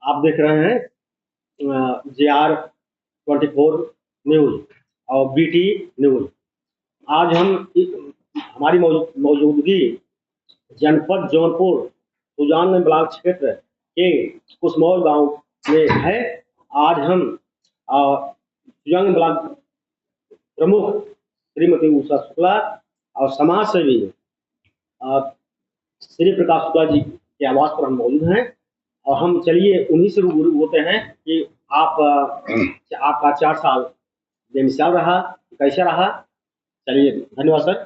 आप देख रहे हैं JR24 न्यूज और BT न्यूज। आज हम हमारी मौजूदगी जनपद जौनपुर सुजानगंज ब्लॉक क्षेत्र के कुसमौल गांव में है। आज हम सुजानगंज ब्लॉक प्रमुख श्रीमती उषा शुक्ला और समाज सेवी श्री प्रकाश शुक्ला जी के आवास पर हम मौजूद हैं और हम चलिए उन्हीं से रूबरू होते हैं कि आपका 4 साल बेमिसाल रहा, कैसा रहा। चलिए, धन्यवाद सर,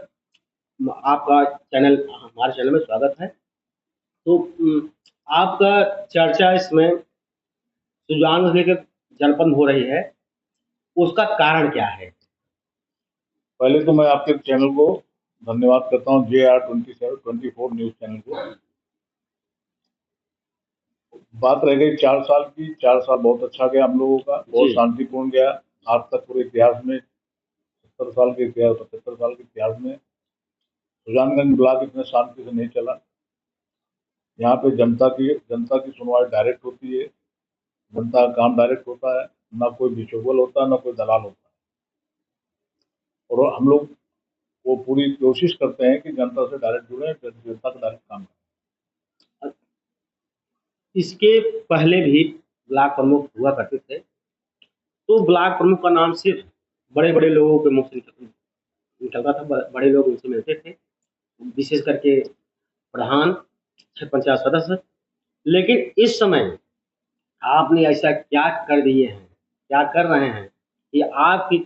आपका चैनल हमारे चैनल में स्वागत है। तो आपका चर्चा इसमें सुजानगंज लेकर जनपद हो रही है, उसका कारण क्या है? पहले तो मैं आपके चैनल को धन्यवाद करता हूँ, JR24 न्यूज चैनल को। बात रह गई 4 साल की। 4 साल बहुत अच्छा गया हम लोगों का, बहुत शांतिपूर्ण गया। आज तक पूरे इतिहास में 75 साल के इतिहास में सुजानगंज ब्लॉक इतने शांति से नहीं चला। यहाँ पे जनता की सुनवाई डायरेक्ट होती है, जनता का काम डायरेक्ट होता है, ना कोई बिचौलिया होता है, ना कोई दलाल होता है। और हम लोग वो पूरी कोशिश करते हैं कि जनता से डायरेक्ट जुड़े, जनता का डायरेक्ट काम करें। इसके पहले भी ब्लॉक प्रमुख हुआ करते थे, तो ब्लॉक प्रमुख का नाम सिर्फ बड़े बड़े लोगों के मुख से निकलता था, बड़े लोग उनसे मिलते थे, विशेष करके प्रधान, पंचायत सदस्य। लेकिन इस समय आपने ऐसा क्या कर दिए हैं, क्या कर रहे हैं कि आपकी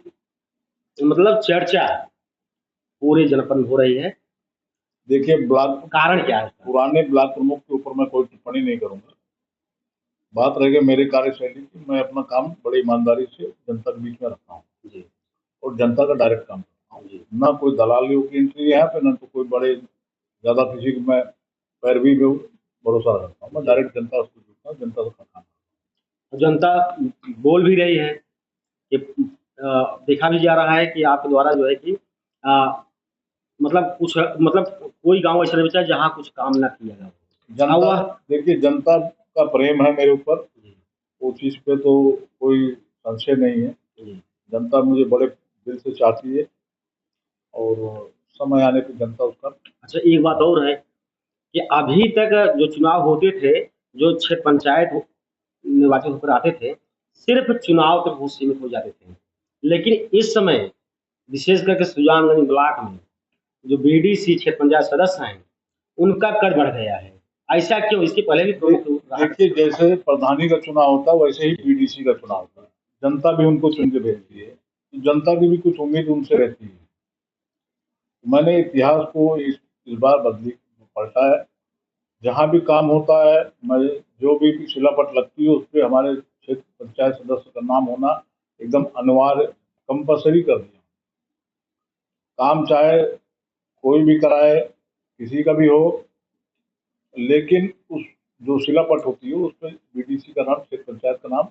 मतलब चर्चा पूरे जनपद में हो रही है? देखिए, ब्लॉक कारण क्या है? पुराने ब्लॉक प्रमुख के ऊपर मैं कोई टिप्पणी नहीं करूंगा। बात रह गई मेरी कार्यशैली की, मैं अपना काम बड़ी ईमानदारी से जनता के बीच में रखता हूँ और जनता का डायरेक्ट काम करता हूँ। ना कोई दलालियों की एंट्री है यहाँ पे, ना तो कोई बड़े ज्यादा किसी की मैं पैरवी में भरोसा रखता हूँ। मैं डायरेक्ट जनता से जुड़ता हूँ, जनता का काम। जनता बोल भी रही है कि देखा भी जा रहा है कि आपके द्वारा जो है कि मतलब कोई गांव ऐसा नहीं बचा जहां कुछ काम ना किया गया। जनता, देखिए, जनता का प्रेम है मेरे ऊपर, वो चीज पे तो कोई संशय नहीं है। जनता मुझे बड़े दिल से चाहती है और समय आने पर जनता उसका। अच्छा, एक बात और है कि अभी तक जो चुनाव होते थे, जो 6 पंचायत निर्वाचित होकर आते थे, सिर्फ चुनाव तक वो सीमित हो जाते थे। लेकिन इस समय विशेष करके सुजानगंज ब्लॉक में जो BDC क्षेत्र पंचायत सदस्य हैं, उनका कद बढ़ गया है। ऐसा क्यों? इसके पहले भी देखिए, जैसे प्रधानी का चुनाव होता है वैसे ही BDC का चुनाव होता है। जनता भी उनको चुन के भेजती है, तो जनता की भी कुछ उम्मीद उनसे रहती है। मैंने इतिहास को इस बार पलटा है। जहाँ भी काम होता है, मैं जो भी शिलापट लगती है उस पर हमारे क्षेत्र पंचायत सदस्य का नाम होना एकदम अनिवार्य, कंपल्सरी कर दिया। काम चाहे कोई भी कराए, किसी का भी हो, लेकिन उस जो शिलापट होती है उस पर BDC का नाम, क्षेत्र पंचायत का नाम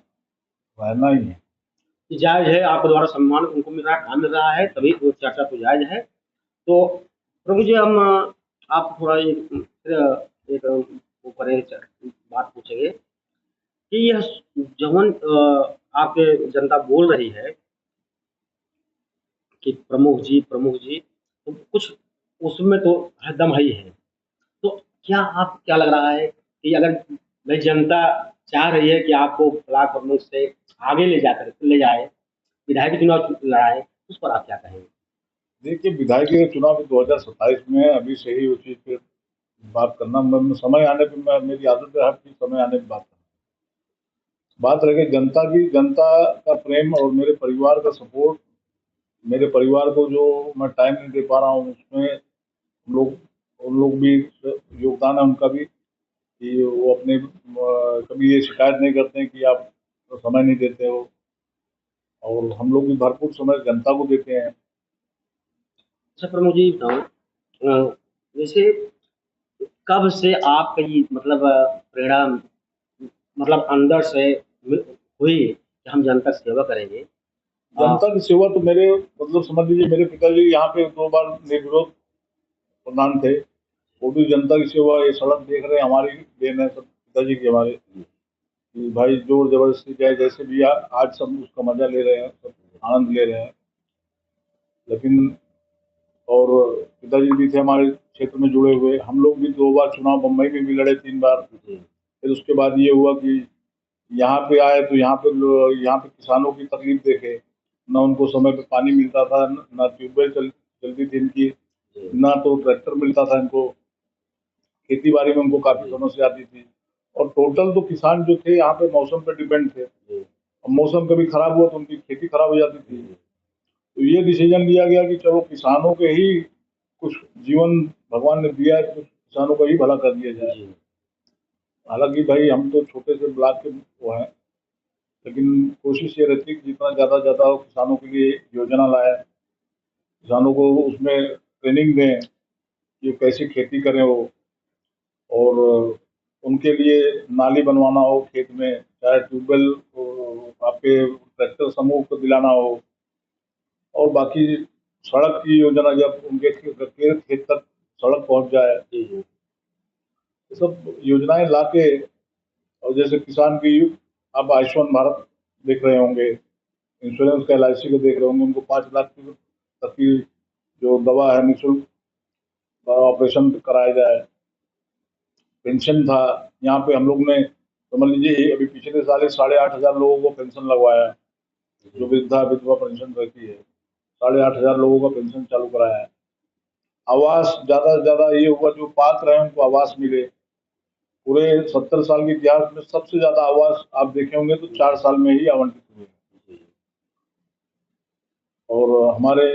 रहना ही है। जायज है, आपके द्वारा सम्मान उनको मिल रहा है, काम मिल रहा है, तभी वो चर्चा तो जायज है। तो प्रभु जी, हम आप थोड़ा एक ऊपर बात पूछेंगे कि यह जवन आपके जनता बोल रही है कि प्रमुख जी, तो कुछ उसमें तो दम है ही है। तो क्या लग रहा है कि अगर भाई जनता चाह रही है कि आपको ब्लॉक प्रमुख से आगे ले जाए, विधायक चुनाव लड़ाए, उस पर आप क्या कहेंगे? देखिए, विधायकी का चुनाव 2027 में है, अभी से ही उस चीज पे बात करना, समय आने पर मेरी आदत है कि समय आने पर बात करना। बात रह गई जनता की, जनता का प्रेम और मेरे परिवार का सपोर्ट, मेरे परिवार को जो मैं टाइम नहीं दे पा रहा हूँ उसमें उन लोग भी योगदान है उनका भी, कि वो अपने कभी ये शिकायत नहीं करते हैं कि आप तो समय नहीं देते हो, और हम लोग भी भरपूर समय जनता को देते हैं। अच्छा, पर मुझे बताओ, जैसे कब से आपका ये मतलब प्रेरणा मतलब अंदर से हुई कि हम जनता की सेवा करेंगे? जनता की सेवा तो मेरे मतलब समझ लीजिए, मेरे पिताजी यहाँ पे 2 बार निर्विरोध प्रधान थे, वो भी जनता की सेवा। ये सड़क देख रहे हैं, हमारी देन है सब पिताजी की हमारे। कि भाई जोर जबरदस्ती चाहे जैसे भी आज सब उसका मजा ले रहे हैं, सब आनंद ले रहे हैं। लेकिन और पिताजी भी थे हमारे क्षेत्र में जुड़े हुए, हम लोग भी 2 बार चुनाव बम्बई में भी लड़े, 3 बार। फिर उसके बाद ये हुआ कि यहाँ पे आए तो यहाँ पे किसानों की तकलीफ देखे, न उनको समय पे पानी मिलता था, न ट्यूबवेल चलती थी इनकी, ना तो ट्रैक्टर मिलता था इनको, खेती बाड़ी में उनको काफी समस्या आती थी। और टोटल तो किसान जो थे यहाँ पे मौसम पे डिपेंड थे, अब मौसम कभी खराब हुआ तो उनकी खेती खराब हो जाती थी। तो ये डिसीजन लिया गया कि चलो किसानों के ही कुछ जीवन भगवान ने दिया है, कुछ किसानों का ही भला कर दिया जाए। हालांकि भाई हम तो छोटे से ब्लॉक के वो हैं, लेकिन कोशिश ये रहती है कि जितना ज़्यादा ज़्यादा हो किसानों के लिए योजना लाए, किसानों को उसमें ट्रेनिंग दें कि कैसी खेती करें वो, और उनके लिए नाली बनवाना हो खेत में, चाहे ट्यूबवेल आपके ट्रैक्टर समूह को दिलाना हो, और बाकी सड़क की योजना जब उनके खेत तक सड़क पहुंच जाए, ये सब योजनाएं लाके। और जैसे किसान की आप आयुष्मान भारत देख रहे होंगे, इंश्योरेंस का LIC को देख रहे होंगे, उनको 5 लाख तक की जो दवा है निःशुल्क ऑपरेशन कराया जाए। पेंशन था, यहाँ पे हम लोग ने समझ लीजिए अभी पिछले साल ही 8,500 लोगों को पेंशन लगवाया, जो वृद्धा विधवा पेंशन रहती है, 8,500 लोगों का पेंशन चालू कराया है। आवास ज्यादा से ज्यादा ये हुआ जो पात्र रहे उनको आवास मिले। पूरे 70 साल के इतिहास में सबसे ज्यादा आवास आप देखे होंगे तो 4 साल में ही आवंटित हुए। और हमारे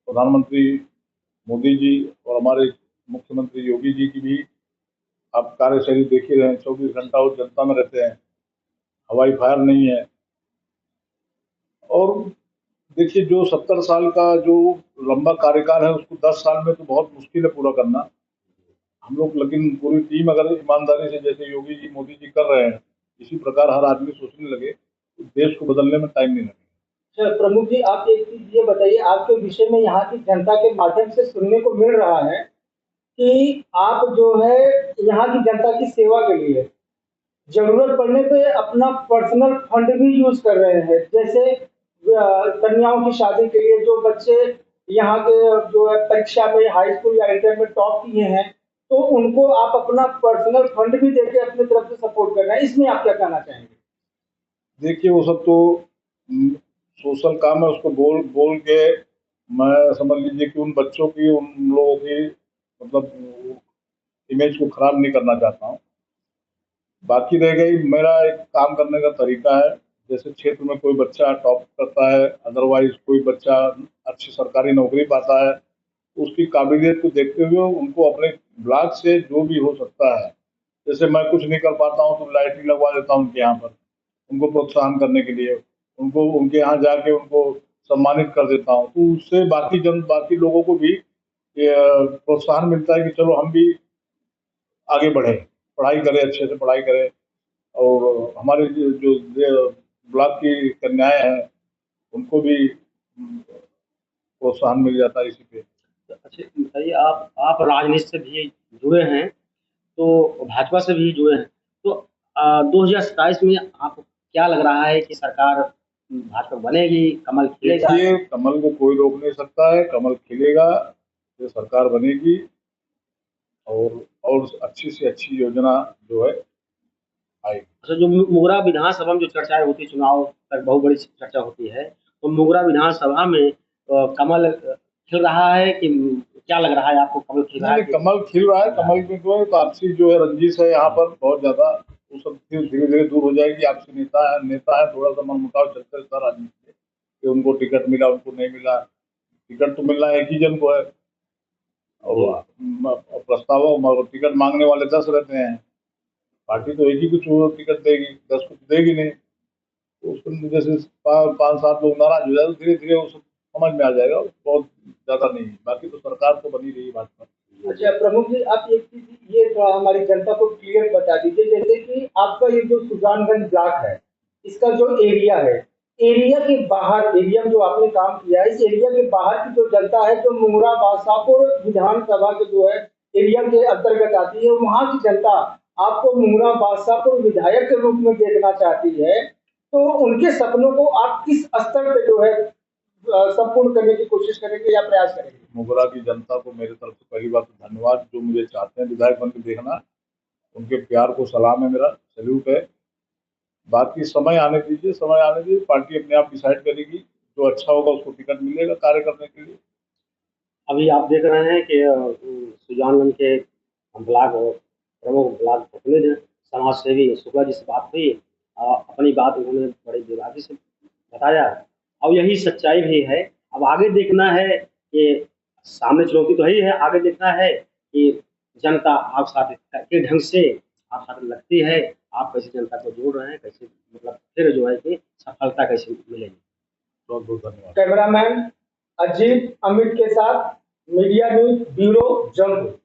प्रधानमंत्री मोदी जी और हमारे मुख्यमंत्री योगी जी की भी आप कार्यशैली देख ही रहे हैं, 24 घंटा वो जनता में रहते हैं, हवाई फायर नहीं है। और देखिए जो 70 साल का जो लंबा कार्यकाल है उसको 10 साल में तो बहुत मुश्किल है पूरा करना। हम लोग लेकिन पूरी टीम अगर ईमानदारी से जैसे योगी जी मोदी जी कर रहे हैं, इसी प्रकार हर आदमी सोचने लगे तो देश को बदलने में टाइम नहीं लगेगा। अच्छा प्रमुख जी, आप एक चीज ये बताइए, आपके विषय में यहाँ की जनता के माध्यम से सुनने को मिल रहा है कि आप जो है यहाँ की जनता की सेवा के लिए जरूरत पड़ने पे अपना पर्सनल फंड भी यूज कर रहे हैं। जैसे कन्याओं की शादी के लिए जो बच्चे यहाँ के जो है परीक्षा में हाई स्कूल या इंटर में टॉप किए हैं, तो उनको आप अपना पर्सनल फंड भी देके अपनी तरफ से सपोर्ट कर रहे हैं, इसमें आप क्या कहना चाहेंगे? देखिए वो सब तो सोशल काम है, उसको बोल बोल के मैं समझ लीजिए कि उन बच्चों की, उन लोगों की मतलब इमेज को खराब नहीं करना चाहता हूँ। बाकी रह गई मेरा एक काम करने का तरीका है, जैसे क्षेत्र में कोई बच्चा टॉप करता है, अदरवाइज कोई बच्चा अच्छी सरकारी नौकरी पाता है, उसकी काबिलियत को देखते हुए उनको अपने ब्लॉक से जो भी हो सकता है, जैसे मैं कुछ नहीं कर पाता हूँ तो लाइटिंग लगवा देता हूँ उनके यहाँ पर, उनको प्रोत्साहन करने के लिए, उनको उनके यहाँ जाके उनको सम्मानित कर देता हूँ। तो उससे बाकी लोगों को भी प्रोत्साहन मिलता है कि चलो हम भी आगे बढ़े, पढ़ाई करें, अच्छे से पढ़ाई करें। और हमारे जो ब्लॉक की कन्याएं हैं उनको भी प्रोत्साहन मिल जाता है इसी पे। अच्छा बताइए, आप राजनीति से भी जुड़े हैं, तो भाजपा से भी जुड़े हैं, तो 2027 में आपको क्या लग रहा है कि सरकार भाजपा बनेगी, कमल खिलेगा? देखिए कमल को कोई रोक नहीं सकता है, कमल खिलेगा, ये सरकार बनेगी, और अच्छी से अच्छी योजना जो है आएगी। अच्छा, जो मुगरा विधानसभा में जो चर्चाएं होती है, चुनाव तक बहुत बड़ी चर्चा होती है, तो मुगरा विधानसभा में कमल खिल रहा है कि क्या लग रहा है आपको, कमल खिल रहा है? कमल खिल रहा है, कमल में तो आपसी जो है रंजिश है यहाँ पर बहुत ज्यादा, वो सब धीरे धीरे दूर हो जाएगी। आपसी नेता है, थोड़ा सा मनमुटाव चलते रहता है राजनीति में कि उनको टिकट मिला, उनको नहीं मिला। टिकट तो मिलना एक ही जन को है, और टिकट मांगने वाले 10 रहते हैं, पार्टी तो एक ही कुछ टिकट देगी, 10 कुछ देगी नहीं। तो उसमें जैसे 5-7 लोग नाराज हो जाए तो धीरे धीरे वो सब समझ में आ जाएगा, बहुत ज्यादा नहीं। बाकी तो सरकार तो बनी रही भाजपा। अच्छा प्रमुख जी, आप एक चीज ये थोड़ा हमारी जनता को क्लियर बता दीजिए, जैसे कि आपका ये जो सुजानगंज ब्लॉक है, इसका जो एरिया है, एरिया के बाहर, एरिया में जो आपने काम किया है, इस एरिया के बाहर की जो जनता है, जो मुंगरा बादशाहपुर विधानसभा के जो है एरिया के अंतर्गत आती है, वहाँ की जनता आपको मुंगरा बादशाहपुर विधायक के रूप में देखना चाहती है, तो उनके सपनों को आप किस स्तर पे जो है संपूर्ण करने की कोशिश करेंगे या प्रयास करेंगे? मुगरा की जनता को मेरी तरफ से पहली बात तो धन्यवाद, जो मुझे चाहते हैं विधायक बन के देखना, उनके प्यार को सलाम है, मेरा सैल्यूट है। बाकी समय आने दीजिए, समय आने दीजिए, पार्टी अपने आप डिसाइड करेगी, जो अच्छा होगा उसको टिकट मिलेगा कार्य करने के लिए। अभी आप देख रहे हैं कि सुजानगंज के ब्लॉक प्रमुख ब्लॉक प्रतिनिधि समाज सेवी शुक्ला जी से बात हुई, अपनी बात उन्होंने बड़ी बेबाकी से बताया और यही सच्चाई भी है। अब आगे देखना है कि सामने चुनौती तो है ही है, आगे देखना है कि जनता आप साथ किस ढंग से आप साथ लगती है, आप कैसे जनता को जोड़ रहे हैं, कैसे मतलब फिर जो है कि सफलता कैसे मिलेगी। बहुत बहुत धन्यवाद। कैमरामैन अजीत अमित के साथ मीडिया न्यूज ब्यूरो जौनपुर।